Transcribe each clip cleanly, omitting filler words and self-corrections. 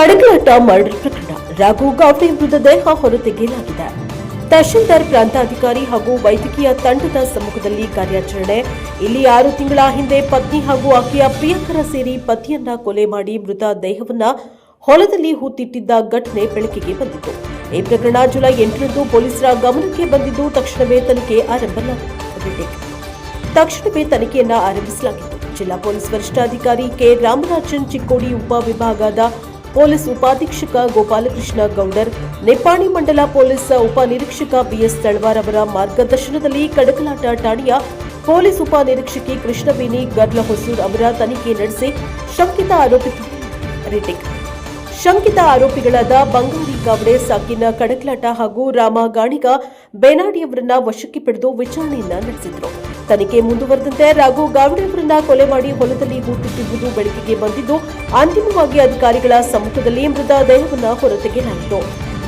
ಕಡಗಲಾಟ murder ಪ್ರಕರಣ ರಾಘು ಗಾವ್ಡೆ ಮೃತದೇಹ ಹೊರತೆಗೆಯಲಾಗಿದೆ. ತಹಶೀಲ್ದಾರ್, ಪ್ರಾಂತಾಧಿಕಾರಿ ಹಾಗೂ ವೈದ್ಯಕೀಯ ತಂಡದ ಸಮ್ಮುಖದಲ್ಲಿ ಕಾರ್ಯಾಚರಣೆ. ಇಲ್ಲಿ 6 ತಿಂಗಳ ಹಿಂದೆ ಪತ್ನಿ ಹಾಗೂ ಆಕೆಯ ಪ್ರಿಯಕರ ಸೇರಿ ಪತಿಯನ್ನ ಕೊಲೆ ಮಾಡಿ ಮೃತ ದೇಹವನ್ನ ಹೊಲದಲ್ಲಿ ಹೂತಿಟ್ಟಿದ್ದ ಘಟನೆ ಬೆಳಕಿಗೆ ಬಂದಿತ್ತು. ಈ ಪ್ರಕರಣ ಜುಲೈ 8ರಂದು ಪೊಲೀಸರ ಗಮನಕ್ಕೆ ಬಂದಿದ್ದು ತಕ್ಷಣವೇ ತನಿಖೆಯನ್ನ ಆರಂಭಿಸಲಾಗಿತ್ತು. ಜಿಲ್ಲಾ ಪೊಲೀಸ್ ವರಿಷ್ಠಾಧಿಕಾರಿ ಕೆ ರಾಮರಾಜನ್, ಚಿಕ್ಕೋಡಿ ಉಪವಿಭಾಗದ ಪೊಲೀಸ್ ಉಪಾಧೀಕ್ಷಕ ಗೋಪಾಲಕೃಷ್ಣ ಗೌಡರ್, ನಿಪ್ಪಾಣಿ ಮಂಡಲ ಪೊಲೀಸ್ ಉಪನಿರೀಕ್ಷಕ ಬಿಎಸ್ ತಳವಾರ್ ಅವರ ಮಾರ್ಗದರ್ಶನದಲ್ಲಿ ಕಡಗಲಾಟ ಠಾಣೆಯ ಪೊಲೀಸ್ ಉಪನಿರೀಕ್ಷಕಿ ಕೃಷ್ಣವೇಣಿ ಗರ್ಲಹೊಸೂರ್ ಅವರ ತನಿಖೆ ನಡೆಸಿ ಶಂಕಿತ ಆರೋಪಿಗಳಾದ ಬಂಗಾರಿ ಗಾವಡೆ, ಸಾಕಿನ ಕಡಗಲಾಟ ಹಾಗೂ ರಾಮ ಗಾಣಿಗ ಬೇನಾಡಿಯವರನ್ನ ವಶಕ್ಕೆ ಪಡೆದು ವಿಚಾರಣೆಯನ್ನ ನಡೆಸಿದರು. ತನಿಖೆ ಮುಂದುವರೆದಂತೆ ರಾಘು ಗಾವಡೆ ಅವರನ್ನ ಕೊಲೆ ಮಾಡಿ ಹೊಲದಲ್ಲಿ ಹೂತಿಟ್ಟಿರುವುದು ಬೆಳಕಿಗೆ ಬಂದಿದ್ದು, ಅಂತಿಮವಾಗಿ ಅಧಿಕಾರಿಗಳ ಸಮ್ಮುಖದಲ್ಲಿ ಮೃತ ದೇಹವನ್ನು ಹೊರತೆಗೆಯಲಾಯಿತು.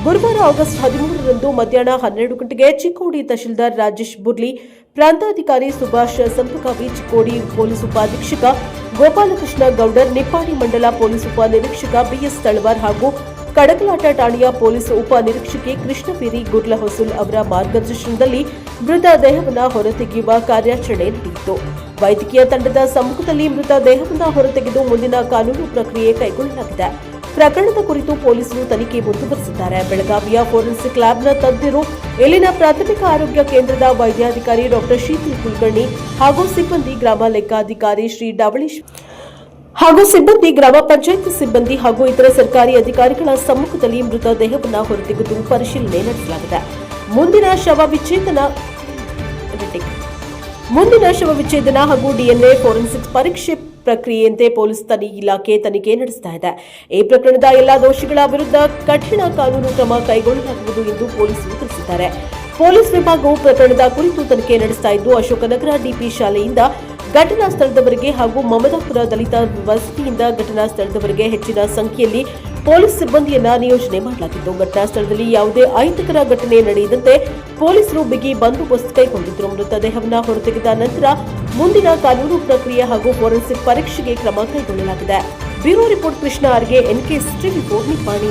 ಗುರುವಾರ ಆಗಸ್ಟ್ 13ರಂದು ಮಧ್ಯಾಹ್ನ 12 ಗಂಟೆಗೆ ಚಿಕ್ಕೋಡಿ ತಹಶೀಲ್ದಾರ್ ರಾಜೇಶ್ ಬುರ್ಲಿ, ಪ್ರಾಂತಾಧಿಕಾರಿ ಸುಭಾಷ್ ಸಂಪಗಾವಿ, ಚಿಕ್ಕೋಡಿ ಪೊಲೀಸ್ ಉಪಾಧೀಕ್ಷಕ ಗೋಪಾಲಕೃಷ್ಣ ಗೌಡರ್, ನಿಪ್ಪಾಣಿ ಮಂಡಲ ಪೊಲೀಸ್ ಉಪನಿರೀಕ್ಷಕ ಬಿಎಸ್ ತಳವಾರ್ ಹಾಗೂ ಕಡಗಲಾಟ ಠಾಣೆಯ ಪೊಲೀಸ್ ಉಪನಿರೀಕ್ಷಕಿ ಕೃಷ್ಣವೇಣಿ ಗರ್ಲಹೊಸೂರ್ ಅವರ ಮಾರ್ಗದರ್ಶನದಲ್ಲಿ ಮೃತ ದೇಹವನ್ನು ಹೊರತೆಗೆಯುವ ಕಾರ್ಯಾಚರಣೆ ನಡೆಯಿತು. ವೈದ್ಯಕೀಯ ತಂಡದ ಸಮ್ಮುಖದಲ್ಲಿ ಮೃತ ದೇಹವನ್ನು ಹೊರತೆಗೆದು ಮುಂದಿನ ಕಾನೂನು ಪ್ರಕ್ರಿಯೆ ಕೈಗೊಳ್ಳಲಾಗಿದೆ. ಪ್ರಕರಣದ ಕುರಿತು ಪೊಲೀಸರು ತನಿಖೆ ಮುಂದುವರೆಸಿದ್ದಾರೆ. ಬೆಳಗಾವಿಯ ಫೋರೆನ್ಸಿಕ್ ಲ್ಯಾಬ್ನ ತಜ್ಞರು, ಇಲ್ಲಿನ ಪ್ರಾಥಮಿಕ ಆರೋಗ್ಯ ಕೇಂದ್ರದ ವೈದ್ಯಾಧಿಕಾರಿ ಡಾಕ್ಟರ್ ಶೀತಲ್ ಕುಲಕರ್ಣಿ ಹಾಗೂ ಸಿಬ್ಬಂದಿ, ಗ್ರಾಮ ಲೆಕ್ಕಾಧಿಕಾರಿ ಶ್ರೀ ಡವಳೇಶ್ ಹಾಗೂ ಸಿಬ್ಬಂದಿ, ಗ್ರಾಮ ಪಂಚಾಯತ್ ಸಿಬ್ಬಂದಿ ಹಾಗೂ ಇತರ ಸರ್ಕಾರಿ ಅಧಿಕಾರಿಗಳ ಸಮ್ಮುಖದಲ್ಲಿ ಮೃತ ದೇಹವನ್ನು ಹೊರತೆಗೆದು ಪರಿಶೀಲನೆ ನಡೆಸಲಾಗಿದೆ. ಮುಂದಿನ ಶವ ವಿಚ್ಛೇದನ ಹಾಗೂ ಡಿಎನ್ಎ ಫೋರೆನ್ಸಿಕ್ ಪರೀಕ್ಷೆ ಪ್ರಕ್ರಿಯೆಯಂತೆ ಪೊಲೀಸ್ ಇಲಾಖೆ ತನಿಖೆ ನಡೆಸುತ್ತಾ ಇದೆ. ಈ ಪ್ರಕರಣದ ಎಲ್ಲಾ ದೋಷಿಗಳ ವಿರುದ್ಧ ಕಠಿಣ ಕಾನೂನು ಕ್ರಮ ಕೈಗೊಳ್ಳಲಾಗುವುದು ಎಂದು ಪೊಲೀಸರು ತಿಳಿಸಿದ್ದಾರೆ. ಪೊಲೀಸ್ ವಿಭಾಗವು ಪ್ರಕರಣದ ಕುರಿತು ತನಿಖೆ ನಡೆಸುತ್ತಾ ಇದ್ದು, ಅಶೋಕನಗರ ಡಿಪಿ ಶಾಲೆಯಿಂದ ಘಟನಾ ಸ್ಥಳದವರೆಗೆ ಹಾಗೂ ಮಮದಾಪುರ ದಲಿತ ವಸತಿಯಿಂದ ಘಟನಾ ಸ್ಥಳದವರೆಗೆ ಹೆಚ್ಚಿನ ಸಂಖ್ಯೆಯಲ್ಲಿ ಪೊಲೀಸ್ ಸಿಬ್ಬಂದಿಯನ್ನ ನಿಯೋಜನೆ ಮಾಡಲಾಗಿತ್ತು. ಘಟನಾ ಸ್ಥಳದಲ್ಲಿ ಯಾವುದೇ ಅಹಿತಕರ ಘಟನೆ ನಡೆಯದಂತೆ ಪೊಲೀಸರು ಬಿಗಿ ಬಂದೋಬಸ್ತ್ ಕೈಗೊಂಡಿದ್ದರು. ಮೃತದೇಹವನ್ನು ಹೊರತೆಗೆದ ನಂತರ ಮುಂದಿನ ಕಾನೂನು ಪ್ರಕ್ರಿಯೆ ಹಾಗೂ ಫೋರೆನ್ಸಿಕ್ ಪರೀಕ್ಷೆಗೆ ಕ್ರಮ ಕೈಗೊಳ್ಳಲಾಗಿದೆ. ಬ್ಯೂರೋ ರಿಪೋರ್ಟ್, ಕೃಷ್ಣ ಆರ್ಗೆ, NK, ನಿಪ್ಪಾಣಿ.